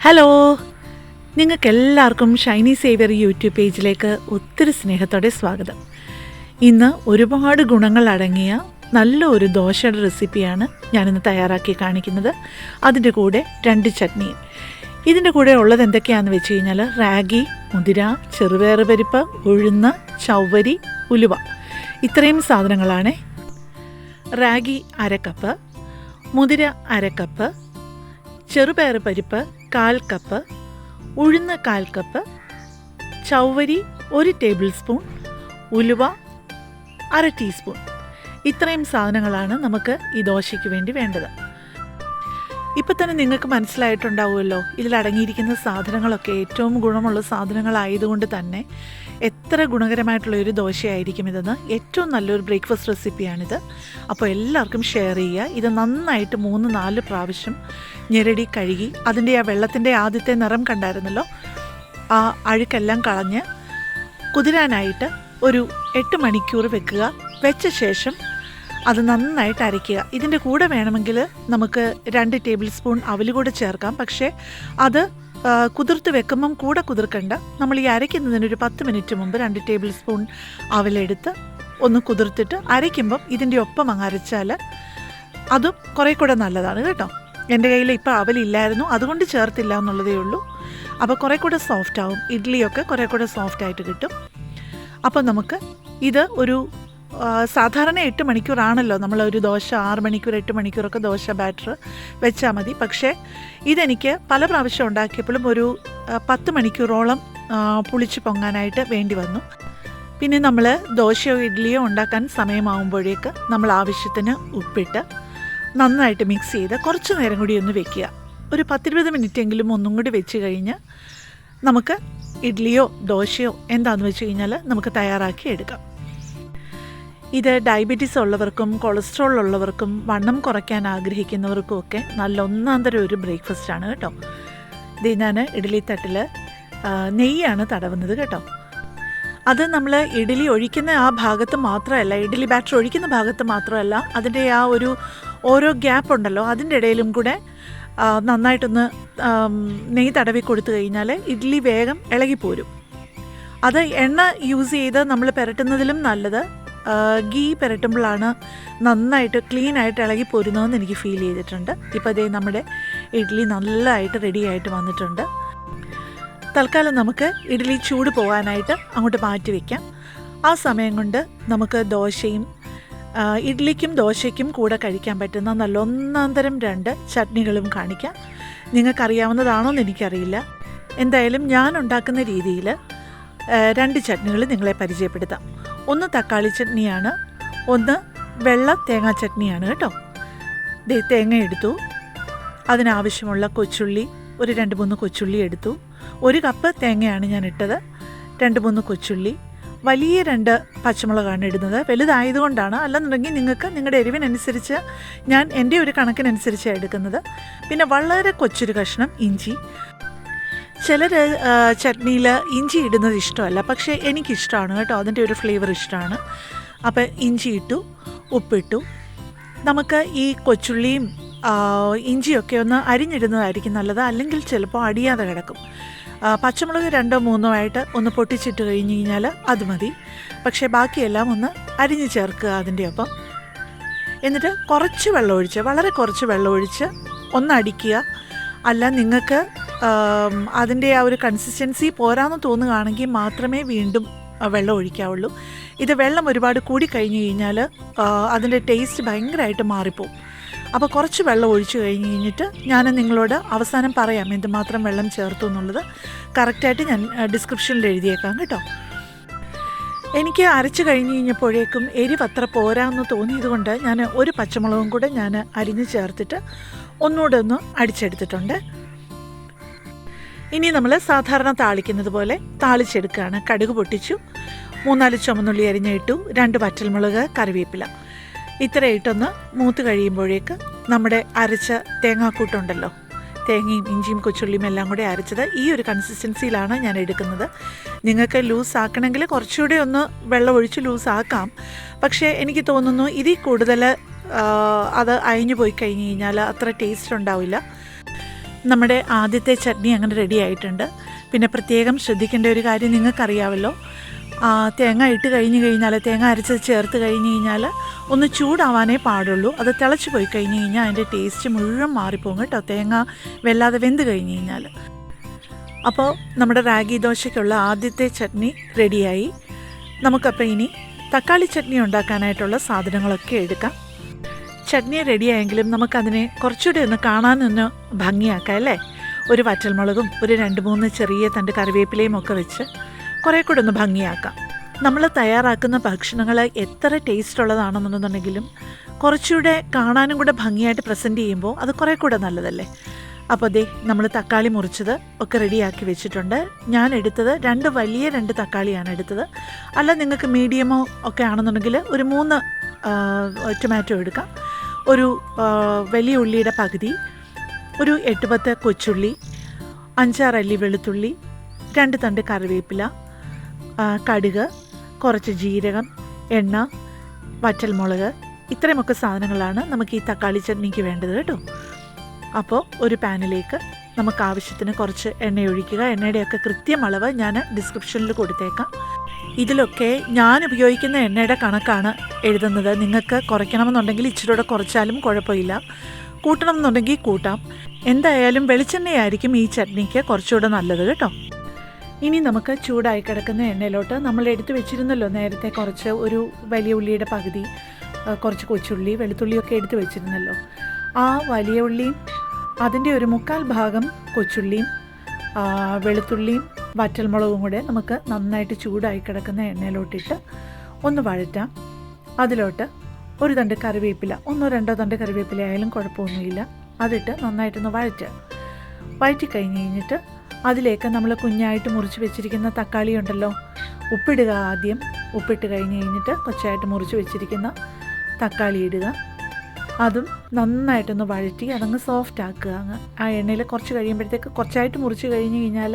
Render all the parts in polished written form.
Hello, നിങ്ങൾക്കെല്ലാവർക്കും Shiny Xavier YouTube പേജിലേക്ക് ഒത്തിരി സ്നേഹത്തോടെ സ്വാഗതം. ഇന്ന് ഒരുപാട് ഗുണങ്ങൾ അടങ്ങിയ നല്ലൊരു ദോശയുടെ റെസിപ്പിയാണ് ഞാനിന്ന് തയ്യാറാക്കി കാണിക്കുന്നത്. അതിൻ്റെ കൂടെ 2 ചട്നിയും. ഇതിൻ്റെ കൂടെ ഉള്ളത് എന്തൊക്കെയാണെന്ന് വെച്ച് കഴിഞ്ഞാൽ റാഗി, മുതിര, ചെറുപയർ പരിപ്പ്, ഉഴുന്ന്, ചൗവരി, ഉലുവ, ഇത്രയും സാധനങ്ങളാണ്. റാഗി 1/2 കപ്പ്, മുതിര 1/2 കപ്പ്, ചെറുപയർ പരിപ്പ് 1/4 കപ്പ്, ഉഴുന്ന് 1/4 കപ്പ്, ചൗവരി 1 ടേബിൾ സ്പൂൺ, ഉലുവ 1/2 ടീസ്പൂൺ. ഇത്രയും സാധനങ്ങളാണ് നമുക്ക് ഈ ദോശയ്ക്ക് വേണ്ടി വേണ്ടത്. ഇപ്പം തന്നെ നിങ്ങൾക്ക് മനസ്സിലായിട്ടുണ്ടാവുമല്ലോ, ഇതിലടങ്ങിയിരിക്കുന്ന സാധനങ്ങളൊക്കെ ഏറ്റവും ഗുണമുള്ള സാധനങ്ങളായതുകൊണ്ട് തന്നെ എത്ര ഗുണകരമായിട്ടുള്ള ഒരു ദോശയായിരിക്കും ഇതെന്ന്. ഏറ്റവും നല്ലൊരു ബ്രേക്ക്ഫാസ്റ്റ് റെസിപ്പിയാണിത്. അപ്പോൾ എല്ലാവർക്കും ഷെയർ ചെയ്യുക. ഇത് നന്നായിട്ട് 3-4 പ്രാവശ്യം ഞെരടി കഴുകി അതിൻ്റെ ആ വെള്ളത്തിൻ്റെ ആദ്യത്തെ നിറം കണ്ടായിരുന്നല്ലോ, ആ അഴുക്കെല്ലാം കളഞ്ഞ് കുതിരാനായിട്ട് ഒരു 8 മണിക്കൂർ വെക്കുക. വെച്ച ശേഷം അത് നന്നായിട്ട് അരയ്ക്കുക. ഇതിൻ്റെ കൂടെ വേണമെങ്കിൽ നമുക്ക് 2 ടേബിൾ സ്പൂൺ അവൽ കൂടെ ചേർക്കാം. പക്ഷേ അത് കുതിർത്ത് വെക്കുമ്പം കൂടെ കുതിർക്കണ്ട. നമ്മൾ ഈ അരയ്ക്കുന്നതിനൊരു 10 മിനിറ്റ് മുമ്പ് 2 ടേബിൾ സ്പൂൺ അവലെടുത്ത് ഒന്ന് കുതിർത്തിട്ട് അരയ്ക്കുമ്പം ഇതിൻ്റെ ഒപ്പം അങ്ങ് അരച്ചാൽ അതും കുറേ കൂടെ നല്ലതാണ് കേട്ടോ. എൻ്റെ കയ്യിൽ ഇപ്പോൾ അവലില്ലായിരുന്നു, അതുകൊണ്ട് ചേർത്തില്ല എന്നുള്ളതേ ഉള്ളൂ. അപ്പോൾ കുറേ കൂടെ സോഫ്റ്റ് ആവും, ഇഡ്ഡലിയൊക്കെ കുറേ കൂടെ സോഫ്റ്റായിട്ട് കിട്ടും. അപ്പോൾ നമുക്ക് ഇത് ഒരു സാധാരണ 8 മണിക്കൂറാണല്ലോ നമ്മളൊരു ദോശ, 6 മണിക്കൂർ 8 മണിക്കൂറൊക്കെ ദോശ ബാറ്റർ വെച്ചാൽ മതി. പക്ഷേ ഇതെനിക്ക് പല പ്രാവശ്യം ഉണ്ടാക്കിയപ്പോഴും ഒരു 10 മണിക്കൂറോളം പുളിച്ച് പൊങ്ങാനായിട്ട് വേണ്ടി വന്നു. പിന്നെ നമ്മൾ ദോശയോ ഇഡ്ഡലിയോ ഉണ്ടാക്കാൻ സമയമാകുമ്പോഴേക്ക് നമ്മൾ ആവശ്യത്തിന് ഉപ്പിട്ട് നന്നായിട്ട് മിക്സ് ചെയ്ത് കുറച്ച് നേരം കൂടി ഒന്ന് വെക്കുക. ഒരു 10-20 മിനിറ്റെങ്കിലും ഒന്നും കൂടി വെച്ച് കഴിഞ്ഞ് നമുക്ക് ഇഡ്ഡലിയോ ദോശയോ എന്താണെന്ന് വെച്ച് കഴിഞ്ഞാൽ നമുക്ക് തയ്യാറാക്കി എടുക്കാം. ഇത് ഡയബറ്റീസ് ഉള്ളവർക്കും കൊളസ്ട്രോൾ ഉള്ളവർക്കും വണ്ണം കുറയ്ക്കാൻ ആഗ്രഹിക്കുന്നവർക്കും ഒക്കെ നല്ല ഒന്നാന്തരം ഒരു ബ്രേക്ക്ഫാസ്റ്റാണ് കേട്ടോ. ഇത് ഞാൻ ഇഡ്ഡലി തട്ടിൽ നെയ്യാണ് തടവുന്നത് കേട്ടോ. അത് നമ്മൾ ഇഡ്ഡലി ഒഴിക്കുന്ന ആ ഭാഗത്ത് മാത്രമല്ല, ഇഡ്ഡലി ബാറ്റർ ഒഴിക്കുന്ന ഭാഗത്ത് മാത്രമല്ല, അതിൻ്റെ ആ ഒരു ഓരോ ഗ്യാപ്പ് ഉണ്ടല്ലോ അതിൻ്റെ ഇടയിലും കൂടെ നന്നായിട്ടൊന്ന് നെയ്യ് തടവി കൊടുത്തു കഴിഞ്ഞാൽ ഇഡ്ഡലി വേഗം ഇളകിപ്പോരും. അത് എണ്ണ യൂസ് ചെയ്ത് നമ്മൾ പുരട്ടുന്നതിലും നല്ലത് ഗീ പുരട്ടുമ്പോഴാണ് നന്നായിട്ട് ക്ലീനായിട്ട് ഇളകി പോരുന്നതെന്ന് എനിക്ക് ഫീൽ ചെയ്തിട്ടുണ്ട്. ഇപ്പോൾ അതേ നമ്മുടെ ഇഡ്ഡലി നല്ലതായിട്ട് റെഡിയായിട്ട് വന്നിട്ടുണ്ട്. തൽക്കാലം നമുക്ക് ഇഡ്ഡലി ചൂട് പോകാനായിട്ട് അങ്ങോട്ട് മാറ്റി വയ്ക്കാം. ആ സമയം കൊണ്ട് നമുക്ക് ദോശയും ഇഡ്ഡലിക്കും ദോശയ്ക്കും കൂടെ കഴിക്കാൻ പറ്റുന്ന നല്ല ഒന്നാന്തരം 2 ചട്നികളും കാണിക്കാം. നിങ്ങൾക്കറിയാവുന്നതാണോ എന്ന് എനിക്കറിയില്ല. എന്തായാലും ഞാൻ ഉണ്ടാക്കുന്ന രീതിയിൽ 2 ചട്നികൾ നിങ്ങളെ പരിചയപ്പെടുത്താം. ഒന്ന് തക്കാളി ചട്നിയാണ്, ഒന്ന് വെള്ള തേങ്ങാ ചട്നിയാണ് കേട്ടോ. തേങ്ങ എടുത്തു, അതിനാവശ്യമുള്ള കൊച്ചുള്ളി ഒരു 2-3 കൊച്ചുള്ളി എടുത്തു. 1 കപ്പ് തേങ്ങയാണ് ഞാൻ ഇട്ടത്. 2-3 കൊച്ചുള്ളി, വലിയ 2 പച്ചമുളകാണ് ഇടുന്നത്, വലുതായതുകൊണ്ടാണ്. അല്ലെന്നുണ്ടെങ്കിൽ നിങ്ങൾക്ക് നിങ്ങളുടെ എരിവിനനുസരിച്ച്, ഞാൻ എൻ്റെ ഒരു കണക്കിനനുസരിച്ചാണ് എടുക്കുന്നത്. പിന്നെ വളരെ കൊച്ചൊരു കഷ്ണം ഇഞ്ചി. ചിലർ ചട്നിയിൽ ഇഞ്ചി ഇടുന്നത് ഇഷ്ടമല്ല, പക്ഷേ എനിക്കിഷ്ടമാണ് കേട്ടോ, അതിൻ്റെ ഒരു ഫ്ലേവർ ഇഷ്ടമാണ്. അപ്പോൾ ഇഞ്ചി ഇട്ടു, ഉപ്പിട്ടു. നമുക്ക് ഈ കൊച്ചുള്ളിയും ഇഞ്ചിയൊക്കെ ഒന്ന് അരിഞ്ഞിടുന്നതായിരിക്കും നല്ലത്, അല്ലെങ്കിൽ ചിലപ്പോൾ അടിയാതെ കിടക്കും. പച്ചമുളക് 2-3 ആയിട്ട് ഒന്ന് പൊട്ടിച്ചിട്ട് കഴിഞ്ഞ് കഴിഞ്ഞാൽ അത് മതി. പക്ഷേ ബാക്കിയെല്ലാം ഒന്ന് അരിഞ്ഞ് ചേർക്കുക അതിൻ്റെ ഒപ്പം. എന്നിട്ട് കുറച്ച് വെള്ളമൊഴിച്ച്, വളരെ കുറച്ച് വെള്ളമൊഴിച്ച് ഒന്ന് അടിക്കുക. അല്ല നിങ്ങൾക്ക് അതിൻ്റെ ആ ഒരു കൺസിസ്റ്റൻസി പോരാന്ന് തോന്നുകയാണെങ്കിൽ മാത്രമേ വീണ്ടും വെള്ളം ഒഴിക്കാവുള്ളൂ. ഇത് വെള്ളം ഒരുപാട് കൂടി കഴിഞ്ഞ് കഴിഞ്ഞാൽ അതിൻ്റെ ടേസ്റ്റ് ഭയങ്കരമായിട്ട് മാറിപ്പോവും. അപ്പോൾ കുറച്ച് വെള്ളം ഒഴിച്ച് കഴിഞ്ഞ് കഴിഞ്ഞിട്ട് ഞാൻ നിങ്ങളോട് അവസാനം പറയാം എന്തുമാത്രം വെള്ളം ചേർത്തു എന്നുള്ളത്. കറക്റ്റായിട്ട് ഞാൻ ഡിസ്ക്രിപ്ഷനിൽ എഴുതിയേക്കാം കേട്ടോ. എനിക്ക് അരച്ച് കഴിഞ്ഞ് കഴിഞ്ഞപ്പോഴേക്കും എരിവ് അത്ര പോരാന്ന് തോന്നിയതുകൊണ്ട് ഞാൻ 1 പച്ചമുളകും കൂടെ ഞാൻ അരിഞ്ഞ് ചേർത്തിട്ട് ഒന്നുകൂടെ ഒന്ന് അടിച്ചെടുത്തിട്ടുണ്ട്. ഇനി നമ്മൾ സാധാരണ താളിക്കുന്നത് പോലെ താളിച്ചെടുക്കുകയാണ്. കടുക് പൊട്ടിച്ചു, 3-4 ചുമന്നുള്ളി അരിഞ്ഞിട്ടു, 2 വറ്റൽമുളക്, കറിവേപ്പില. ഇത്രയായിട്ടൊന്ന് മൂത്ത് കഴിയുമ്പോഴേക്ക് നമ്മുടെ അരച്ച തേങ്ങാക്കൂട്ടുണ്ടല്ലോ, തേങ്ങയും ഇഞ്ചിയും കൊച്ചുള്ളിയും എല്ലാം കൂടെ അരച്ചത് ഈ ഒരു കൺസിസ്റ്റൻസിയിലാണ് ഞാൻ എടുക്കുന്നത്. നിങ്ങൾക്ക് ലൂസ് ആക്കണമെങ്കിൽ കുറച്ചുകൂടെ ഒന്ന് വെള്ളം ഒഴിച്ച് ലൂസ് ആക്കാം. പക്ഷേ എനിക്ക് തോന്നുന്നു ഇതിൽ കൂടുതൽ അത് അയഞ്ഞു പോയി കഴിഞ്ഞ് കഴിഞ്ഞാൽ അത്ര ടേസ്റ്റ് ഉണ്ടാവില്ല. നമ്മുടെ ആദ്യത്തെ ചട്നി അങ്ങനെ റെഡി ആയിട്ടുണ്ട്. പിന്നെ പ്രത്യേകം ശ്രദ്ധിക്കേണ്ട ഒരു കാര്യം നിങ്ങൾക്കറിയാമല്ലോ, തേങ്ങ ഇട്ട് കഴിഞ്ഞ് കഴിഞ്ഞാൽ, തേങ്ങ അരച്ചത് ചേർത്ത് കഴിഞ്ഞ് കഴിഞ്ഞാൽ ഒന്ന് ചൂടാവാനേ പാടുള്ളൂ. അത് തിളച്ച് പോയി കഴിഞ്ഞ് കഴിഞ്ഞാൽ അതിൻ്റെ ടേസ്റ്റ് മുഴുവൻ മാറിപ്പോകും കേട്ടോ, തേങ്ങ വെല്ലാതെ വെന്ത് കഴിഞ്ഞ് കഴിഞ്ഞാൽ. അപ്പോൾ നമ്മുടെ റാഗി ദോശയ്ക്കുള്ള ആദ്യത്തെ ചട്നി റെഡിയായി. നമുക്കപ്പോൾ ഇനി തക്കാളി ചട്നി ഉണ്ടാക്കാനായിട്ടുള്ള സാധനങ്ങളൊക്കെ എടുക്കാം. ചട്നി റെഡിയായെങ്കിലും നമുക്കതിനെ കുറച്ചുകൂടി ഒന്ന് കാണാനൊന്ന് ഭംഗിയാക്കാം അല്ലേ. ഒരു വറ്റൽമുളകും ഒരു 2-3 ചെറിയ തണ്ട് കറിവേപ്പിലയും ഒക്കെ വെച്ച് കുറേ കൂടെ ഒന്ന് ഭംഗിയാക്കാം. നമ്മൾ തയ്യാറാക്കുന്ന ഭക്ഷണങ്ങൾ എത്ര ടേസ്റ്റ് ഉള്ളതാണെന്നുണ്ടെങ്കിലും കുറച്ചുകൂടെ കാണാനും കൂടെ ഭംഗിയായിട്ട് പ്രസൻറ്റ് ചെയ്യുമ്പോൾ അത് കുറേ കൂടെ നല്ലതല്ലേ. അപ്പോൾ ദേ നമ്മൾ തക്കാളി മുറിച്ചത് ഒക്കെ റെഡിയാക്കി വെച്ചിട്ടുണ്ട്. ഞാൻ എടുത്തത് 2 വലിയ തക്കാളിയാണ് എടുത്തത്. അല്ല നിങ്ങൾക്ക് മീഡിയമോ ഒക്കെ ആണെന്നുണ്ടെങ്കിൽ ഒരു 3 ടൊമാറ്റോ എടുക്കാം. ഒരു വലിയ ഉള്ളിയുടെ പകുതി, ഒരു 8-10 കൊച്ചുള്ളി, 5-6 അല്ലി വെളുത്തുള്ളി, 2 തണ്ട് കറിവേപ്പില, കടുക്, കുറച്ച് ജീരകം, എണ്ണ, വറ്റൽമുളക്, ഇത്രയുമൊക്കെ സാധനങ്ങളാണ് നമുക്ക് ഈ തക്കാളി ചട്നിക്ക് വേണ്ടത് കേട്ടോ. അപ്പോൾ ഒരു പാനിലേക്ക് നമുക്ക് ആവശ്യത്തിന് കുറച്ച് എണ്ണ ഒഴിക്കുക. എണ്ണയുടെയൊക്കെ കൃത്യം അളവ് ഞാൻ ഡിസ്ക്രിപ്ഷനിൽ കൊടുത്തേക്കാം. ഇതിലൊക്കെ ഞാൻ ഉപയോഗിക്കുന്ന എണ്ണയുടെ കണക്കാണ് എഴുതുന്നത്. നിങ്ങൾക്ക് കുറയ്ക്കണമെന്നുണ്ടെങ്കിൽ ഇച്ചിരി കൂടെ കുറച്ചാലും കുഴപ്പമില്ല, കൂട്ടണം എന്നുണ്ടെങ്കിൽ കൂട്ടാം. എന്തായാലും വെളിച്ചെണ്ണയായിരിക്കും ഈ ചട്നിക്ക് കുറച്ചുകൂടെ നല്ലത് കേട്ടോ. ഇനി നമുക്ക് ചൂടായി കിടക്കുന്ന എണ്ണയിലോട്ട് നമ്മൾ എടുത്തു വെച്ചിരുന്നല്ലോ നേരത്തെ കുറച്ച്, ഒരു വലിയ ഉള്ളിയുടെ പകുതി, കുറച്ച് കൊച്ചുള്ളി, വെളുത്തുള്ളിയൊക്കെ എടുത്തു വെച്ചിരുന്നല്ലോ. ആ വലിയ ഉള്ളിയും അതിൻ്റെ ഒരു 1/4 ഭാഗം കൊച്ചുള്ളിയും വെളുത്തുള്ളിയും വറ്റൽമുളകും കൂടെ നമുക്ക് നന്നായിട്ട് ചൂടായി കിടക്കുന്ന എണ്ണയിലോട്ടിട്ട് ഒന്ന് വഴറ്റാം. അതിലോട്ട് ഒരു തണ്ട് കറിവേപ്പില, 1-2 തണ്ട് കറിവേപ്പില ആയാലും കുഴപ്പമൊന്നുമില്ല, അതിട്ട് നന്നായിട്ടൊന്ന് വഴറ്റി കഴിഞ്ഞിട്ട് അതിലേക്ക് നമ്മൾ കുഞ്ഞായിട്ട് മുറിച്ച് വെച്ചിരിക്കുന്ന തക്കാളി ഉണ്ടല്ലോ, ഉപ്പിടുക. ആദ്യം ഉപ്പിട്ട് കഴിഞ്ഞിട്ട് കൊച്ചായിട്ട് മുറിച്ച് വെച്ചിരിക്കുന്ന തക്കാളി ഇടുക. അതും നന്നായിട്ടൊന്ന് വഴറ്റി അതങ്ങ് സോഫ്റ്റ് ആക്കുക. അങ്ങ് ആ എണ്ണയിൽ കുറച്ച് കഴിയുമ്പോഴത്തേക്ക്, കുറച്ചായിട്ട് മുറിച്ച് കഴിഞ്ഞ് കഴിഞ്ഞാൽ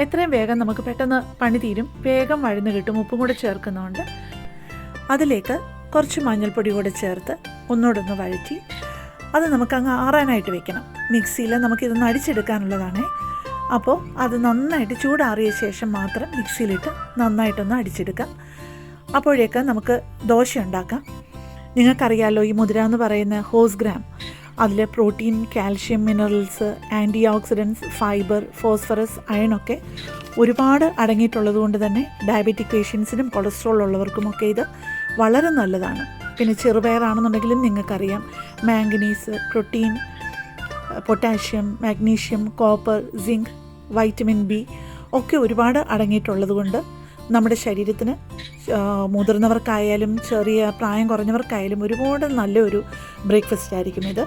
എത്രയും വേഗം നമുക്ക് പെട്ടെന്ന് പണി തീരും, വേഗം വഴന്ന് കിട്ടും. ഉപ്പും കൂടെ ചേർക്കുന്നതുകൊണ്ട് അതിലേക്ക് കുറച്ച് മഞ്ഞൾപ്പൊടി കൂടെ ചേർത്ത് ഒന്നുകൂടെ ഒന്ന് വഴറ്റി അത് നമുക്കങ്ങ് ആറാനായിട്ട് വെക്കണം. മിക്സിയിൽ നമുക്കിതൊന്ന് അടിച്ചെടുക്കാനുള്ളതാണ്. അപ്പോൾ അത് നന്നായിട്ട് ചൂടാറിയ ശേഷം മാത്രം മിക്സിയിലിട്ട് നന്നായിട്ടൊന്ന് അടിച്ചെടുക്കാം. അപ്പോഴേക്ക് നമുക്ക് ദോശ ഉണ്ടാക്കാം. നിങ്ങൾക്കറിയാമല്ലോ, ഈ മുതിര എന്ന് പറയുന്ന ഹോസ് ഗ്രാം, അതിൽ protein, calcium, minerals, antioxidants, fibre, phosphorus, അയണൊക്കെ ഒരുപാട് അടങ്ങിയിട്ടുള്ളത് കൊണ്ട് തന്നെ ഡയബറ്റിക് പേഷ്യൻസിനും കൊളസ്ട്രോൾ ഉള്ളവർക്കുമൊക്കെ ഇത് വളരെ നല്ലതാണ്. പിന്നെ ചെറുപയറാണെന്നുണ്ടെങ്കിലും നിങ്ങൾക്കറിയാം, manganese, protein, potassium, magnesium, copper, zinc, vitamin B ഒക്കെ ഒരുപാട് അടങ്ങിയിട്ടുള്ളത് കൊണ്ട് നമ്മുടെ ശരീരത്തിന്, മുതിർന്നവർക്കായാലും ചെറിയ പ്രായം കുറഞ്ഞവർക്കായാലും ഒരുപാട് നല്ലൊരു ബ്രേക്ക്ഫാസ്റ്റ് ആയിരിക്കും ഇത്.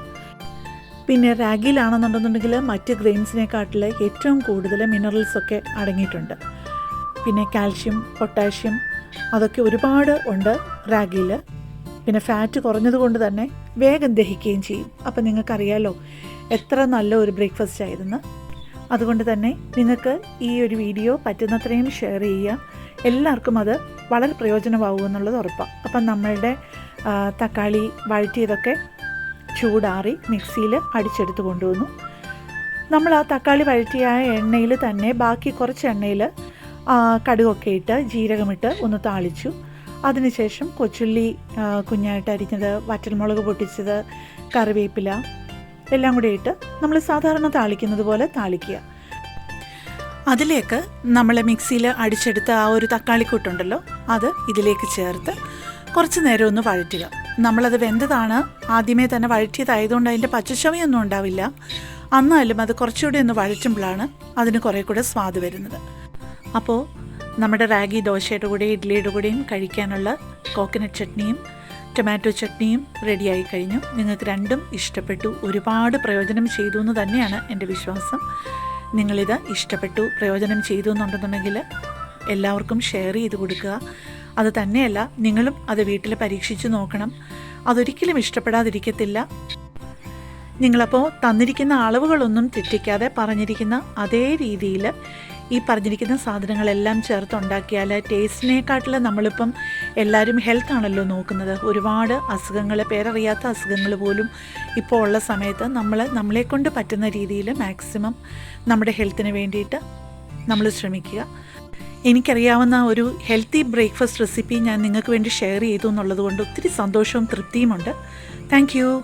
പിന്നെ റാഗിയിലാണെന്നുണ്ടെന്നുണ്ടെങ്കിൽ മറ്റ് ഗ്രെയിൻസിനെക്കാട്ടിൽ ഏറ്റവും കൂടുതൽ മിനറൽസൊക്കെ അടങ്ങിയിട്ടുണ്ട്. പിന്നെ കാൽഷ്യം, പൊട്ടാഷ്യം അതൊക്കെ ഒരുപാട് ഉണ്ട് റാഗിയിൽ. പിന്നെ ഫാറ്റ് കുറഞ്ഞതുകൊണ്ട് തന്നെ വേഗം ദഹിക്കുകയും ചെയ്യും. അപ്പം നിങ്ങൾക്കറിയാമല്ലോ എത്ര നല്ല ഒരു ബ്രേക്ക്ഫാസ്റ്റ് ആയിരുന്നു. അതുകൊണ്ട് തന്നെ നിങ്ങൾക്ക് ഈ ഒരു വീഡിയോ പറ്റുന്നത്രയും ഷെയർ ചെയ്യുക. എല്ലാവർക്കും അത് വളരെ പ്രയോജനമാകുമെന്നുള്ളത് ഉറപ്പാണ്. അപ്പം നമ്മളുടെ തക്കാളി വഴറ്റിയതൊക്കെ ചൂടാറി മിക്സിയിൽ അടിച്ചെടുത്ത് കൊണ്ടുവന്നു. നമ്മൾ ആ തക്കാളി വഴറ്റിയ എണ്ണയിൽ തന്നെ ബാക്കി കുറച്ച് എണ്ണയിൽ കടുകൊക്കെ ഇട്ട് ജീരകമിട്ട് ഒന്ന് താളിച്ചു. അതിനുശേഷം കൊച്ചുള്ളി കുഞ്ഞായിട്ട് അരിഞ്ഞത്, വറ്റൽമുളക് പൊട്ടിച്ചത്, കറിവേപ്പില എല്ലാം കൂടി ഇട്ട് നമ്മൾ സാധാരണ താളിക്കുന്നത് പോലെ താളിക്കുക. അതിലേക്ക് നമ്മൾ മിക്സിയിൽ അടിച്ചെടുത്ത ആ ഒരു തക്കാളിക്കൂട്ടുണ്ടല്ലോ, അത് ഇതിലേക്ക് ചേർത്ത് കുറച്ച് നേരം ഒന്ന് വഴറ്റുക. നമ്മളത് വെന്തതാണ്, ആദ്യമേ തന്നെ വഴറ്റിയതായതുകൊണ്ട് അതിൻ്റെ പച്ചച്ചവയൊന്നും ഉണ്ടാവില്ല. എന്നാലും അത് കുറച്ചുകൂടി ഒന്ന് വഴറ്റുമ്പോഴാണ് അതിന് കുറേ കൂടെ സ്വാദ് വരുന്നത്. അപ്പോൾ നമ്മുടെ റാഗി ദോശയുടെ കൂടെ ഇഡ്ലിയുടെ കൂടെയും കഴിക്കാനുള്ള കോക്കനട്ട് ചട്നിയും ടൊമാറ്റോ ചട്നിയും റെഡിയായി കഴിഞ്ഞു. നിങ്ങൾക്ക് രണ്ടും ഇഷ്ടപ്പെട്ടു, ഒരുപാട് പ്രയോജനം ചെയ്തു എന്ന് തന്നെയാണ് എൻ്റെ വിശ്വാസം. നിങ്ങളിത് ഇഷ്ടപ്പെട്ടു, പ്രയോജനം ചെയ്തു എന്നുണ്ടെന്നുണ്ടെങ്കിൽ എല്ലാവർക്കും ഷെയർ ചെയ്ത് കൊടുക്കുക. അത് തന്നെയല്ല, നിങ്ങളും അത് വീട്ടിൽ പരീക്ഷിച്ച് നോക്കണം. അതൊരിക്കലും ഇഷ്ടപ്പെടാതിരിക്കത്തില്ല. നിങ്ങളപ്പോൾ തന്നിരിക്കുന്ന അളവുകളൊന്നും തെറ്റിക്കാതെ പറഞ്ഞിരിക്കുന്ന അതേ രീതിയിൽ ഈ പറഞ്ഞിരിക്കുന്ന സാധനങ്ങളെല്ലാം ചേർത്തുണ്ടാക്കിയാൽ ടേസ്റ്റിനെക്കാട്ടിൽ നമ്മളിപ്പം എല്ലാവരും ഹെൽത്താണല്ലോ നോക്കുന്നത്. ഒരുപാട് അസുഖങ്ങൾ, പേരറിയാത്ത അസുഖങ്ങൾ പോലും ഇപ്പോൾ ഉള്ള സമയത്ത് നമ്മളെക്കൊണ്ട് പറ്റുന്ന രീതിയിൽ മാക്സിമം നമ്മുടെ ഹെൽത്തിന് വേണ്ടിയിട്ട് നമ്മൾ ശ്രമിക്കുക. എനിക്കറിയാവുന്ന ഒരു ഹെൽത്തി ബ്രേക്ക്ഫാസ്റ്റ് റെസിപ്പി ഞാൻ നിങ്ങൾക്ക് വേണ്ടി ഷെയർ ചെയ്തു എന്നുള്ളത് കൊണ്ട് ഒത്തിരി സന്തോഷവും തൃപ്തിയുമുണ്ട്. Thank you.